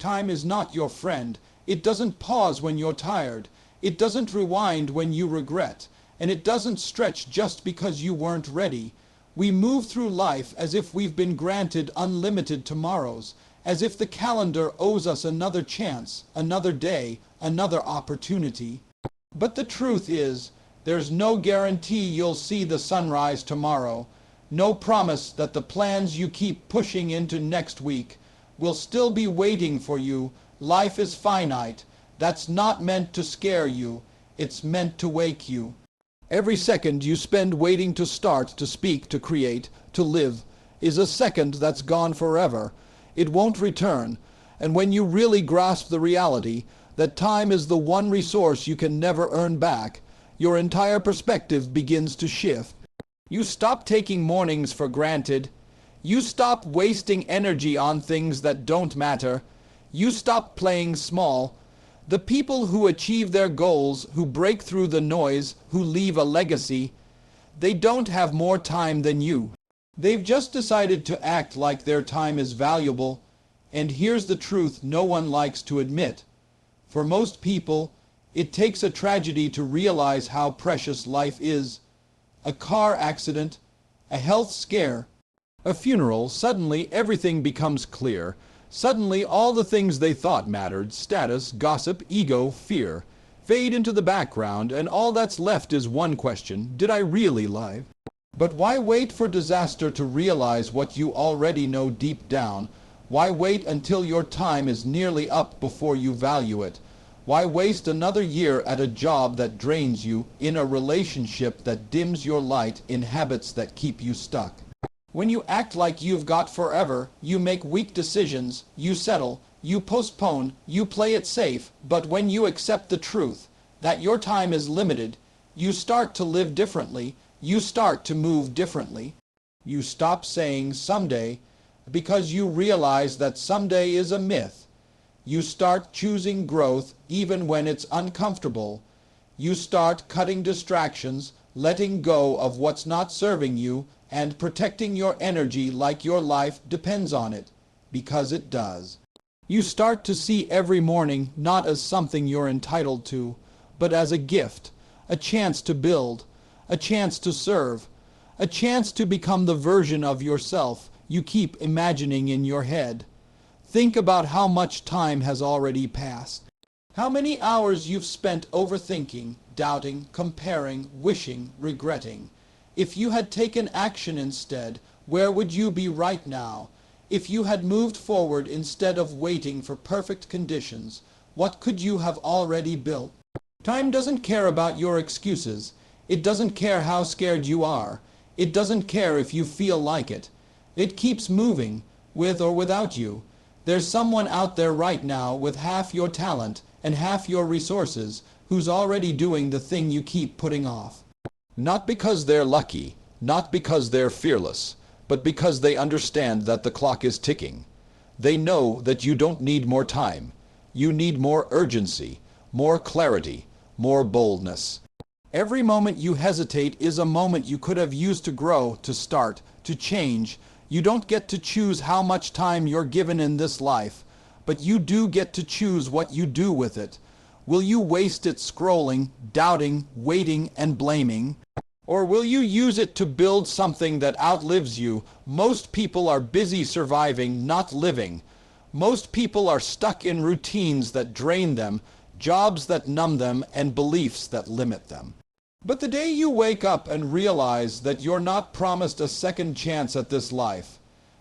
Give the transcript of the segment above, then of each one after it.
Time is not your friend. It doesn't pause when you're tired. It doesn't rewind when you regret. And it doesn't stretch just because you weren't ready. We move through life as if we've been granted unlimited tomorrows, as if the calendar owes us another chance, another day, another opportunity. But the truth is, there's no guarantee you'll see the sunrise tomorrow. No promise that the plans you keep pushing into next week will still be waiting for you. Life is finite. That's not meant to scare you. It's meant to wake you. Every second you spend waiting to start, to speak, to create, to live, is a second that's gone forever. It won't return. And when you really grasp the reality that time is the one resource you can never earn back, your entire perspective begins to shift. You stop taking mornings for granted. You stop wasting energy on things that don't matter. You stop playing small. The people who achieve their goals, who break through the noise, who leave a legacy, they don't have more time than you. They've just decided to act like their time is valuable. And here's the truth no one likes to admit. For most people, it takes a tragedy to realize how precious life is. A car accident, a health scare, a funeral. Suddenly everything becomes clear. Suddenly all the things they thought mattered, status, gossip, ego, fear, fade into the background, and all that's left is one question: did I really live? But why wait for disaster to realize what you already know deep down? Why wait until your time is nearly up before you value it? Why waste another year at a job that drains you, in a relationship that dims your light, in habits that keep you stuck? When you act like you've got forever, you make weak decisions, you settle, you postpone, you play it safe. But when you accept the truth that your time is limited, you start to live differently, you start to move differently. You stop saying someday because you realize that someday is a myth. You start choosing growth even when it's uncomfortable. You start cutting distractions, letting go of what's not serving you, and protecting your energy like your life depends on it, because it does. You start to see every morning not as something you're entitled to, but as a gift, a chance to build, a chance to serve, a chance to become the version of yourself you keep imagining in your head. Think about how much time has already passed. How many hours you've spent overthinking, doubting, comparing, wishing, regretting. If you had taken action instead, where would you be right now? If you had moved forward instead of waiting for perfect conditions, what could you have already built? Time doesn't care about your excuses. It doesn't care how scared you are. It doesn't care if you feel like it. It keeps moving, with or without you. There's someone out there right now with half your talent and half your resources who's already doing the thing you keep putting off. Not because they're lucky, not because they're fearless, but because they understand that the clock is ticking. They know that you don't need more time. You need more urgency, more clarity, more boldness. Every moment you hesitate is a moment you could have used to grow, to start, to change. You don't get to choose how much time you're given in this life, but you do get to choose what you do with it. Will you waste it scrolling, doubting, waiting, and blaming? Or will you use it to build something that outlives you? Most people are busy surviving, not living. Most people are stuck in routines that drain them, jobs that numb them, and beliefs that limit them. But the day you wake up and realize that you're not promised a second chance at this life,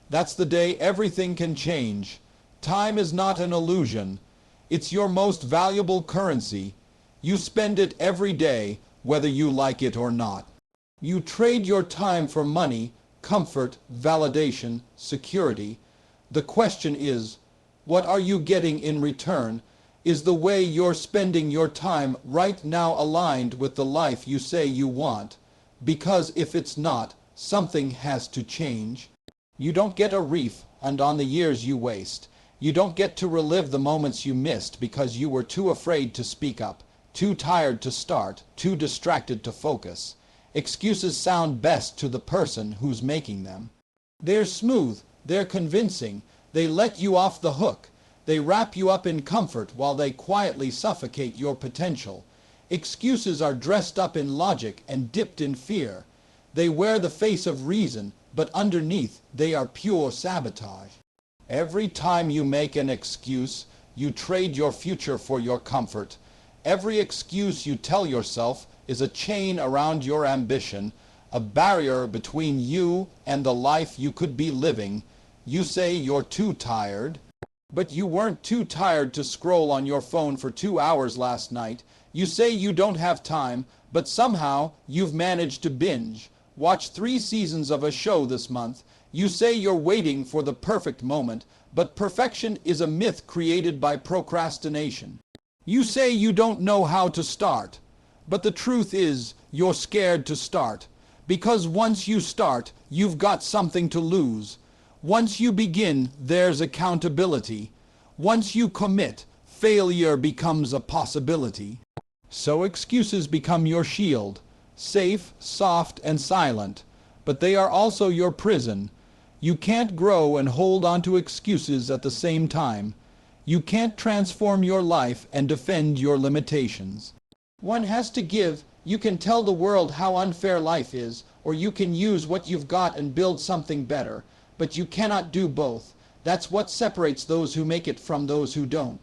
that's the day everything can change. Time is not an illusion. It's your most valuable currency. You spend it every day, whether you like it or not. You trade your time for money, comfort, validation, security. The question is, what are you getting in return? Is the way you're spending your time right now aligned with the life you say you want? Because if it's not, something has to change. You don't get a reef on the years you waste. You don't get to relive the moments you missed because you were too afraid to speak up, too tired to start, too distracted to focus. Excuses sound best to the person who's making them. They're smooth, they're convincing, they let you off the hook. They wrap you up in comfort while they quietly suffocate your potential. Excuses are dressed up in logic and dipped in fear. They wear the face of reason, but underneath they are pure sabotage. Every time you make an excuse, you trade your future for your comfort. Every excuse you tell yourself is a chain around your ambition, a barrier between you and the life you could be living. You say you're too tired, but you weren't too tired to scroll on your phone for 2 hours last night. You say you don't have time, but somehow you've managed to binge. Watch 3 seasons of a show this month. You say you're waiting for the perfect moment, but perfection is a myth created by procrastination. You say you don't know how to start, but the truth is you're scared to start. Because once you start, you've got something to lose. Once you begin, there's accountability. Once you commit, failure becomes a possibility. So excuses become your shield, safe, soft, and silent, but they are also your prison. You can't grow and hold on to excuses at the same time. You can't transform your life and defend your limitations. One has to give. You can tell the world how unfair life is, or you can use what you've got and build something better. But you cannot do both. That's what separates those who make it from those who don't.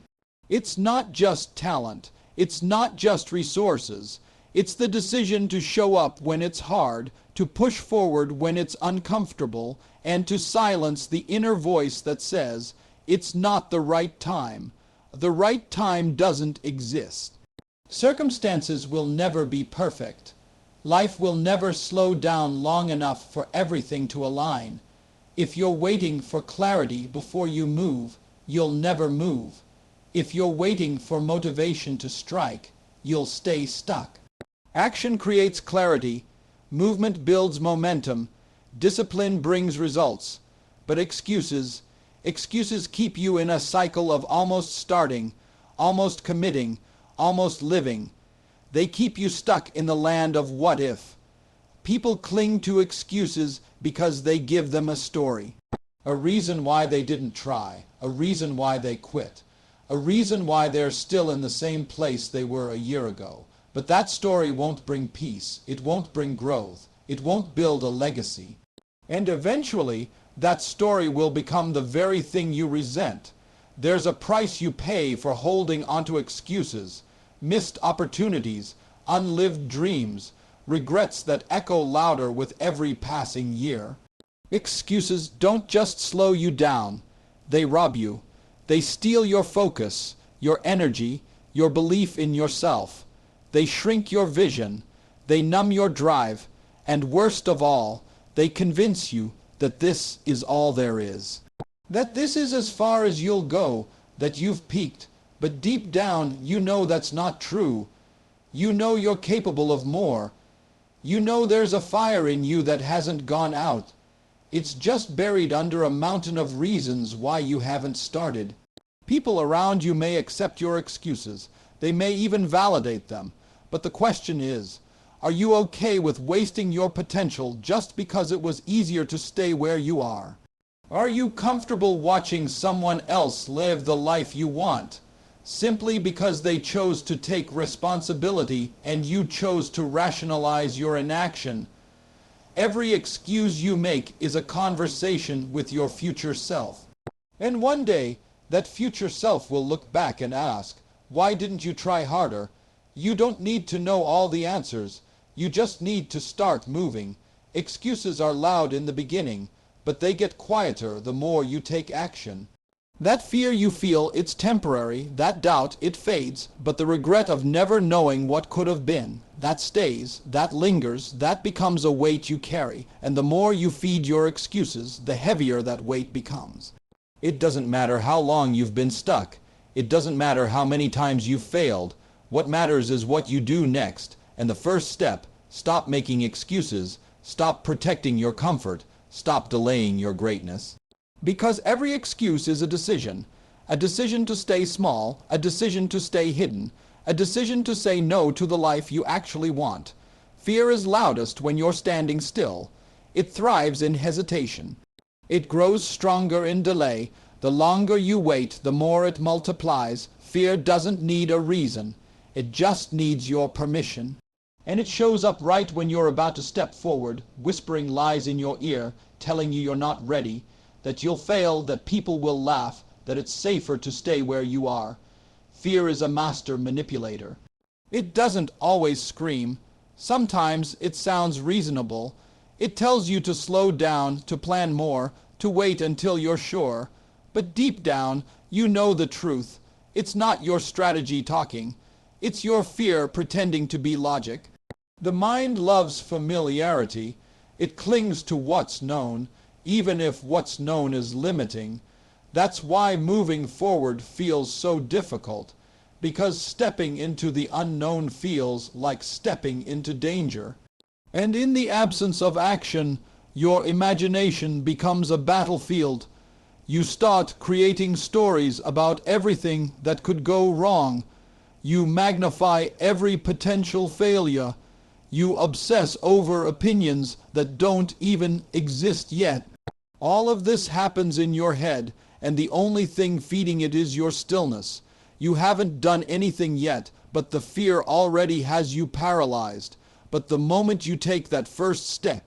It's not just talent. It's not just resources. It's the decision to show up when it's hard, to push forward when it's uncomfortable, and to silence the inner voice that says, it's not the right time. The right time doesn't exist. Circumstances will never be perfect. Life will never slow down long enough for everything to align. If you're waiting for clarity before you move, you'll never move. If you're waiting for motivation to strike, you'll stay stuck. Action creates clarity. Movement builds momentum. Discipline brings results. But excuses keep you in a cycle of almost starting, almost committing, almost living. They keep you stuck in the land of what if. People cling to excuses because they give them a story. A reason why they didn't try. A reason why they quit. A reason why they're still in the same place they were a year ago. But that story won't bring peace. It won't bring growth. It won't build a legacy. And eventually, that story will become the very thing you resent. There's a price you pay for holding onto excuses, missed opportunities, unlived dreams, regrets that echo louder with every passing year. Excuses don't just slow you down. They rob you. They steal your focus, your energy, your belief in yourself. They shrink your vision. They numb your drive. And worst of all, they convince you that this is all there is. That this is as far as you'll go, that you've peaked. But deep down, you know that's not true. You know you're capable of more. You know there's a fire in you that hasn't gone out. It's just buried under a mountain of reasons why you haven't started. People around you may accept your excuses. They may even validate them. But the question is, are you okay with wasting your potential just because it was easier to stay where you are? Are you comfortable watching someone else live the life you want, simply because they chose to take responsibility and you chose to rationalize your inaction? Every excuse you make is a conversation with your future self. And one day, that future self will look back and ask, why didn't you try harder? You don't need to know all the answers. You just need to start moving. Excuses are loud in the beginning, but they get quieter the more you take action. That fear you feel, it's temporary. That doubt, it fades. But the regret of never knowing what could have been, that stays, that lingers, that becomes a weight you carry. And the more you feed your excuses, the heavier that weight becomes. It doesn't matter how long you've been stuck. It doesn't matter how many times you've failed. What matters is what you do next. And the first step, stop making excuses. Stop protecting your comfort. Stop delaying your greatness. Because every excuse is a decision to stay small, a decision to stay hidden, a decision to say no to the life you actually want. Fear is loudest when you're standing still. It thrives in hesitation. It grows stronger in delay. The The longer you wait, the more it multiplies. Fear doesn't need a reason. It just needs your permission. And it shows up right when you're about to step forward, whispering lies in your ear, telling you you're not ready, that you'll fail, that people will laugh, that it's safer to stay where you are. Fear is a master manipulator. It doesn't always scream. Sometimes it sounds reasonable. It tells you to slow down, to plan more, to wait until you're sure. But deep down, you know the truth. It's not your strategy talking. It's your fear pretending to be logic. The mind loves familiarity. It clings to what's known, even if what's known is limiting. That's why moving forward feels so difficult, because stepping into the unknown feels like stepping into danger. And in the absence of action, your imagination becomes a battlefield. You start creating stories about everything that could go wrong. You magnify every potential failure. You obsess over opinions that don't even exist yet. All of this happens in your head, and the only thing feeding it is your stillness. You haven't done anything yet, but the fear already has you paralyzed. But the moment you take that first step,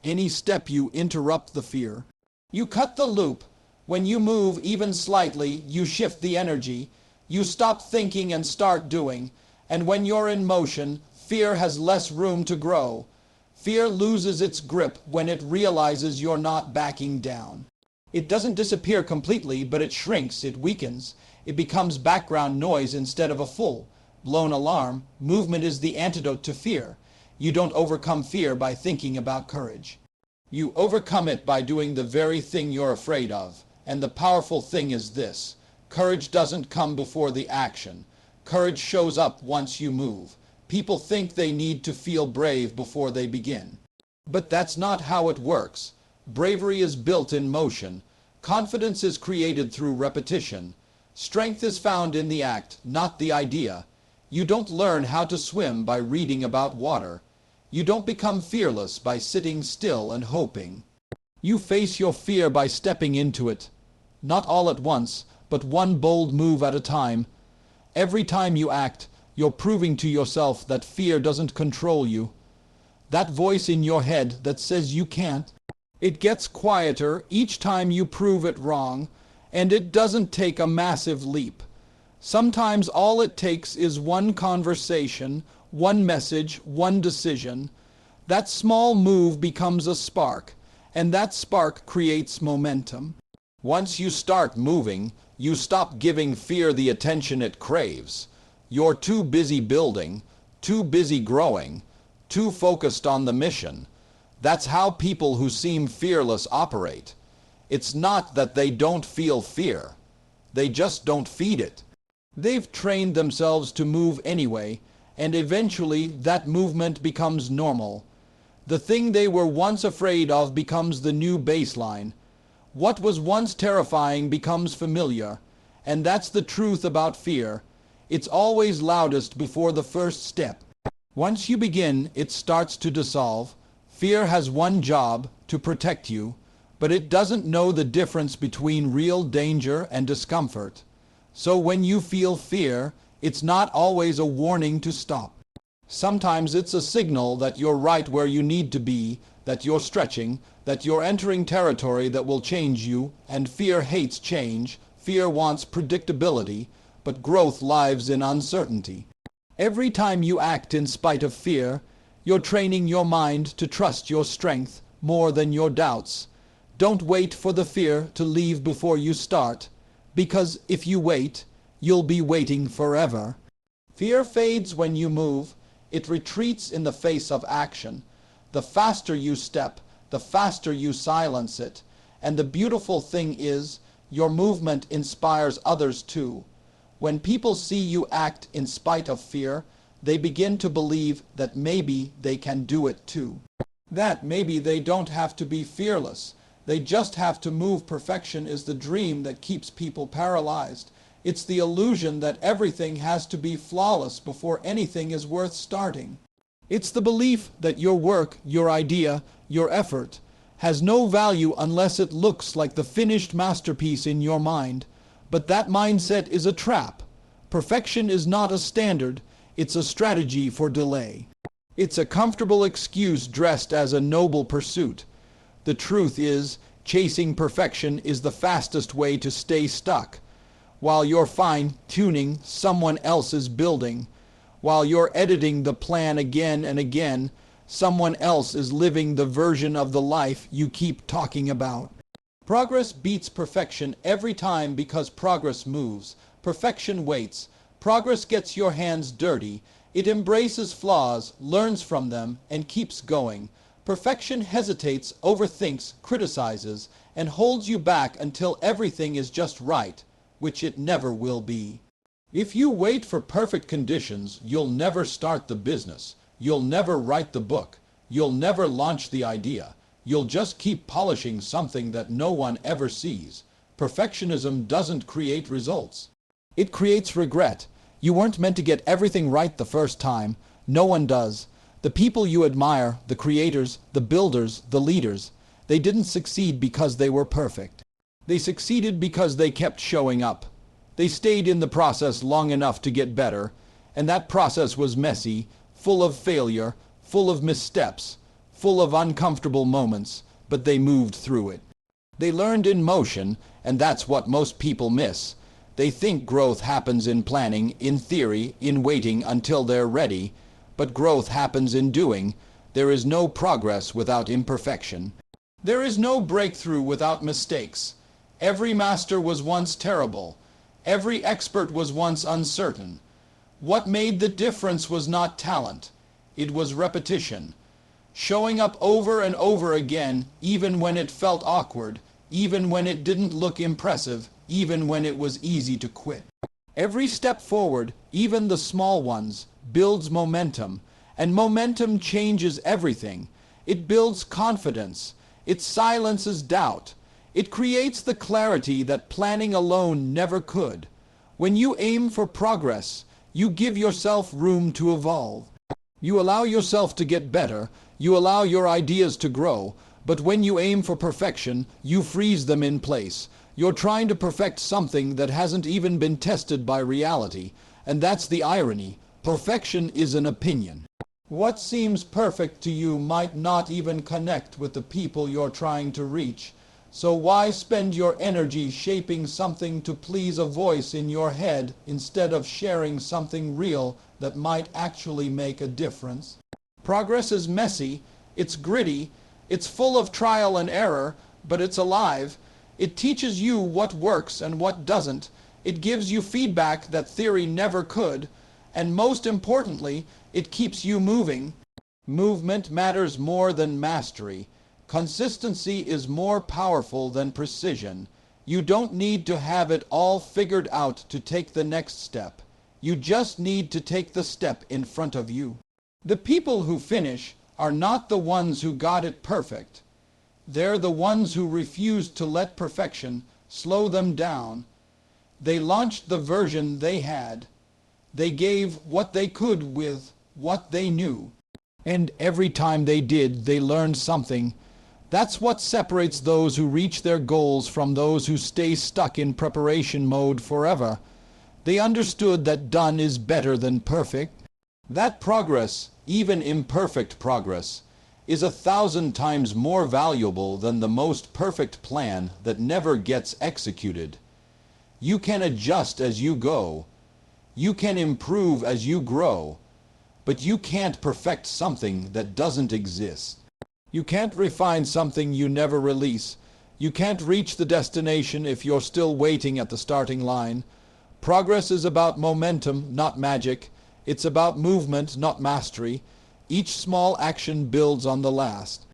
any step, you interrupt the fear. You cut the loop. When you move even slightly, you shift the energy. You stop thinking and start doing. And when you're in motion, fear has less room to grow. Fear loses its grip when it realizes you're not backing down. It doesn't disappear completely, but it shrinks, it weakens. It becomes background noise instead of a full-blown alarm. Movement is the antidote to fear. You don't overcome fear by thinking about courage. You overcome it by doing the very thing you're afraid of. And the powerful thing is this: courage doesn't come before the action. Courage shows up once you move. People think they need to feel brave before they begin. But that's not how it works. Bravery is built in motion. Confidence is created through repetition. Strength is found in the act, not the idea. You don't learn how to swim by reading about water. You don't become fearless by sitting still and hoping. You face your fear by stepping into it. Not all at once, but one bold move at a time. Every time you act, you're proving to yourself that fear doesn't control you. That voice in your head that says you can't, it gets quieter each time you prove it wrong, and it doesn't take a massive leap. Sometimes all it takes is one conversation, one message, one decision. That small move becomes a spark, and that spark creates momentum. Once you start moving, you stop giving fear the attention it craves. You're too busy building, too busy growing, too focused on the mission. That's how people who seem fearless operate. It's not that they don't feel fear. They just don't feed it. They've trained themselves to move anyway, and eventually that movement becomes normal. The thing they were once afraid of becomes the new baseline. What was once terrifying becomes familiar, and that's the truth about fear. It's always loudest before the first step. Once you begin, it starts to dissolve. Fear has one job: to protect you, but it doesn't know the difference between real danger and discomfort. So when you feel fear, it's not always a warning to stop. Sometimes it's a signal that you're right where you need to be, that you're stretching, that you're entering territory that will change you. And fear hates change. Fear wants predictability, but growth lives in uncertainty. Every time you act in spite of fear, you're training your mind to trust your strength more than your doubts. Don't wait for the fear to leave before you start, because if you wait, you'll be waiting forever. Fear fades when you move. It retreats in the face of action. The faster you step, the faster you silence it. And the beautiful thing is, your movement inspires others too. When people see you act in spite of fear, they begin to believe that maybe they can do it too. That maybe they don't have to be fearless. They just have to move. Perfection is the dream that keeps people paralyzed. It's the illusion that everything has to be flawless before anything is worth starting. It's the belief that your work, your idea, your effort, has no value unless it looks like the finished masterpiece in your mind. But that mindset is a trap. Perfection is not a standard, it's a strategy for delay. It's a comfortable excuse dressed as a noble pursuit. The truth is, chasing perfection is the fastest way to stay stuck. While you're fine-tuning, someone else is building. While you're editing the plan again and again, someone else is living the version of the life you keep talking about. Progress beats perfection every time because progress moves. Perfection waits. Progress gets your hands dirty. It embraces flaws, learns from them, and keeps going. Perfection hesitates, overthinks, criticizes, and holds you back until everything is just right, which it never will be. If you wait for perfect conditions, you'll never start the business. You'll never write the book. You'll never launch the idea. You'll just keep polishing something that no one ever sees. Perfectionism doesn't create results. It creates regret. You weren't meant to get everything right the first time. No one does. The people you admire, the creators, the builders, the leaders, they didn't succeed because they were perfect. They succeeded because they kept showing up. They stayed in the process long enough to get better, and that process was messy, full of failure, full of missteps, full of uncomfortable moments, but they moved through it. They learned in motion, and that's what most people miss. They think growth happens in planning, in theory, in waiting until they're ready, but growth happens in doing. There is no progress without imperfection. There is no breakthrough without mistakes. Every master was once terrible. Every expert was once uncertain. What made the difference was not talent. It was repetition. Showing up over and over again, even when it felt awkward, even when it didn't look impressive, even when it was easy to quit. Every step forward, even the small ones, builds momentum, and momentum changes everything. It builds confidence. It silences doubt. It creates the clarity that planning alone never could. When you aim for progress, you give yourself room to evolve. You allow yourself to get better. You allow your ideas to grow. But when you aim for perfection, you freeze them in place. You're trying to perfect something that hasn't even been tested by reality. And that's the irony. Perfection is an opinion. What seems perfect to you might not even connect with the people you're trying to reach. So why spend your energy shaping something to please a voice in your head instead of sharing something real that might actually make a difference? Progress is messy, it's gritty, it's full of trial and error, but it's alive. It teaches you what works and what doesn't. It gives you feedback that theory never could. And most importantly, it keeps you moving. Movement matters more than mastery. Consistency is more powerful than precision. You don't need to have it all figured out to take the next step. You just need to take the step in front of you. The people who finish are not the ones who got it perfect. They're the ones who refused to let perfection slow them down. They launched the version they had. They gave what they could with what they knew. And every time they did, they learned something. That's what separates those who reach their goals from those who stay stuck in preparation mode forever. They understood that done is better than perfect. That progress, even imperfect progress, is 1,000 times more valuable than the most perfect plan that never gets executed. You can adjust as you go. You can improve as you grow. But you can't perfect something that doesn't exist. You can't refine something you never release. You can't reach the destination if you're still waiting at the starting line. Progress is about momentum, not magic. It's about movement, not mastery. Each small action builds on the last.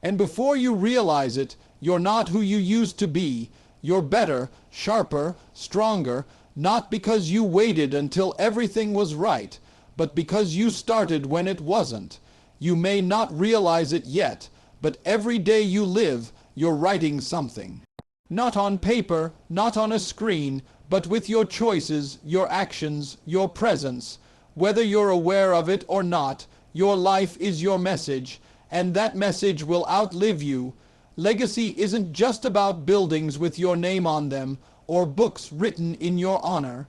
And before you realize it, you're not who you used to be. You're better, sharper, stronger, not because you waited until everything was right, but because you started when it wasn't. You may not realize it yet, but every day you live, you're writing something. Not on paper, not on a screen, but with your choices, your actions, your presence. Whether you're aware of it or not, your life is your message, and that message will outlive you. Legacy isn't just about buildings with your name on them or books written in your honor.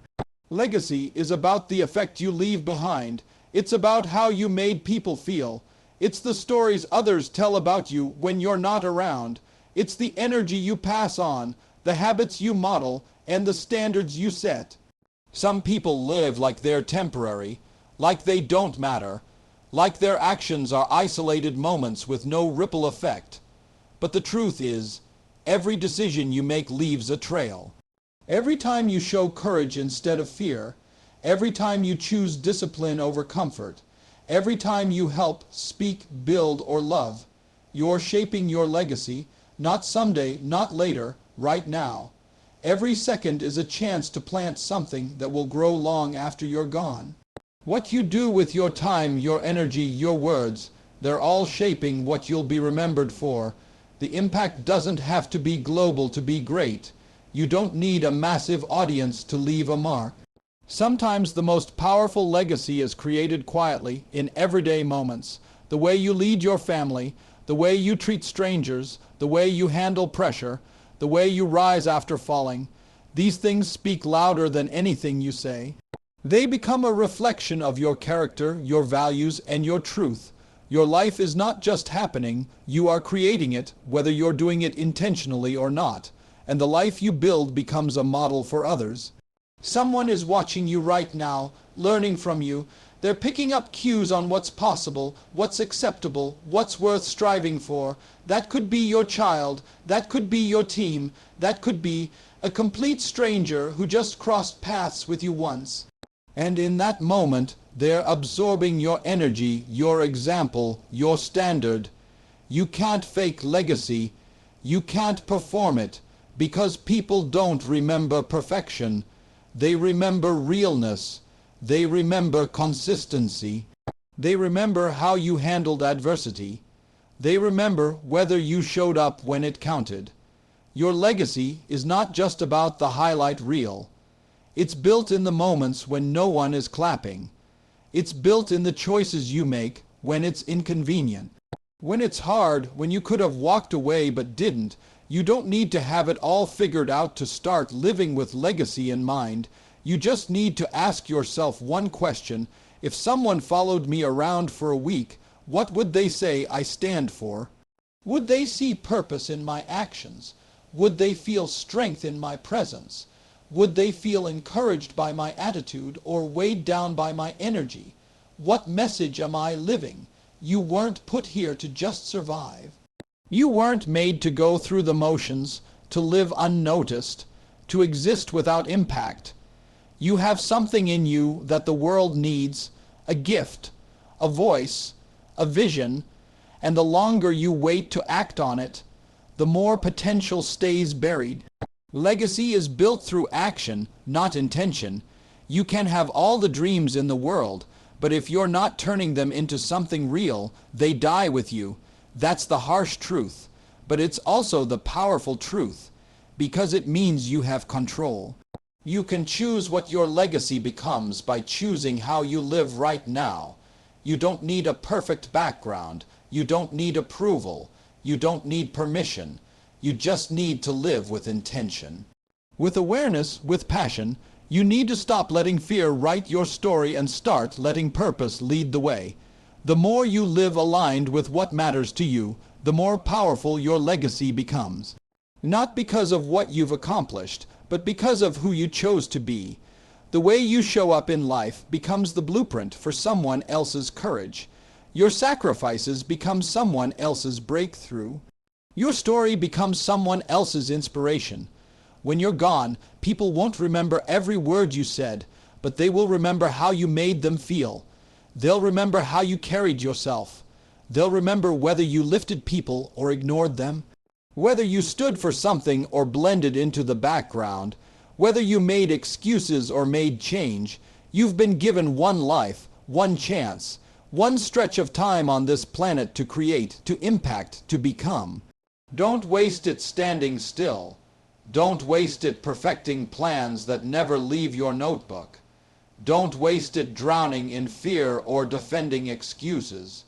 Legacy is about the effect you leave behind. It's about how you made people feel. It's the stories others tell about you when you're not around. It's the energy you pass on, the habits you model, and the standards you set. Some people live like they're temporary, like they don't matter, like their actions are isolated moments with no ripple effect. But the truth is, every decision you make leaves a trail. Every time you show courage instead of fear, every time you choose discipline over comfort, every time you help, speak, build, or love, you're shaping your legacy, not someday, not later, right now. Every second is a chance to plant something that will grow long after you're gone. What you do with your time, your energy, your words, they're all shaping what you'll be remembered for. The impact doesn't have to be global to be great. You don't need a massive audience to leave a mark. Sometimes the most powerful legacy is created quietly in everyday moments. The way you lead your family, the way you treat strangers, the way you handle pressure, the way you rise after falling. These things speak louder than anything you say. They become a reflection of your character, your values, and your truth. Your life is not just happening, you are creating it, whether you're doing it intentionally or not. And the life you build becomes a model for others. Someone is watching you right now, learning from you. They're picking up cues on what's possible, what's acceptable, what's worth striving for. That could be your child, that could be your team, that could be a complete stranger who just crossed paths with you once. And in that moment, they're absorbing your energy, your example, your standard. You can't fake legacy. You can't perform it, because people don't remember perfection. They remember realness. They remember consistency. They remember how you handled adversity. They remember whether you showed up when it counted. Your legacy is not just about the highlight reel. It's built in the moments when no one is clapping. It's built in the choices you make when it's inconvenient. When it's hard, when you could have walked away but didn't. You don't need to have it all figured out to start living with legacy in mind. You just need to ask yourself one question. If someone followed me around for a week, what would they say I stand for? Would they see purpose in my actions? Would they feel strength in my presence? Would they feel encouraged by my attitude or weighed down by my energy? What message am I living? You weren't put here to just survive. You weren't made to go through the motions, to live unnoticed, to exist without impact. You have something in you that the world needs, a gift, a voice, a vision, and the longer you wait to act on it, the more potential stays buried. Legacy is built through action, not intention. You can have all the dreams in the world, but if you're not turning them into something real, they die with you. That's the harsh truth, but it's also the powerful truth, because it means you have control. You can choose what your legacy becomes by choosing how you live right now. You don't need a perfect background. You don't need approval. You don't need permission. You just need to live with intention. With awareness, with passion, you need to stop letting fear write your story and start letting purpose lead the way. The more you live aligned with what matters to you, the more powerful your legacy becomes. Not because of what you've accomplished, but because of who you chose to be. The way you show up in life becomes the blueprint for someone else's courage. Your sacrifices become someone else's breakthrough. Your story becomes someone else's inspiration. When you're gone, people won't remember every word you said, but they will remember how you made them feel. They'll remember how you carried yourself. They'll remember whether you lifted people or ignored them, whether you stood for something or blended into the background, whether you made excuses or made change. You've been given one life, one chance, one stretch of time on this planet to create, to impact, to become. Don't waste it standing still. Don't waste it perfecting plans that never leave your notebook. Don't waste it drowning in fear or defending excuses.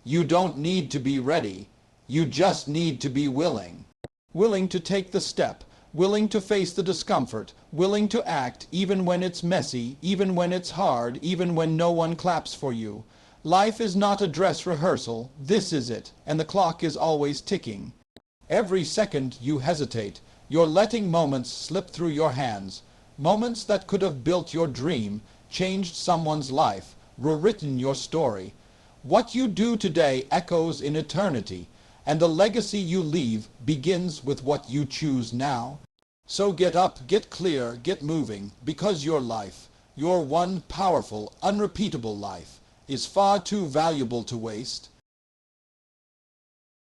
You don't need to be ready. You just need to be willing. Willing to take the step, willing to face the discomfort, willing to act even when it's messy, even when it's hard, even when no one claps for you. Life is not a dress rehearsal, this is it, and the clock is always ticking. Every second you hesitate, you're letting moments slip through your hands. Moments that could have built your dream, changed someone's life, rewritten your story. What you do today echoes in eternity, and the legacy you leave begins with what you choose now. So get up, get clear, get moving, because your life, your one powerful, unrepeatable life, is far too valuable to waste.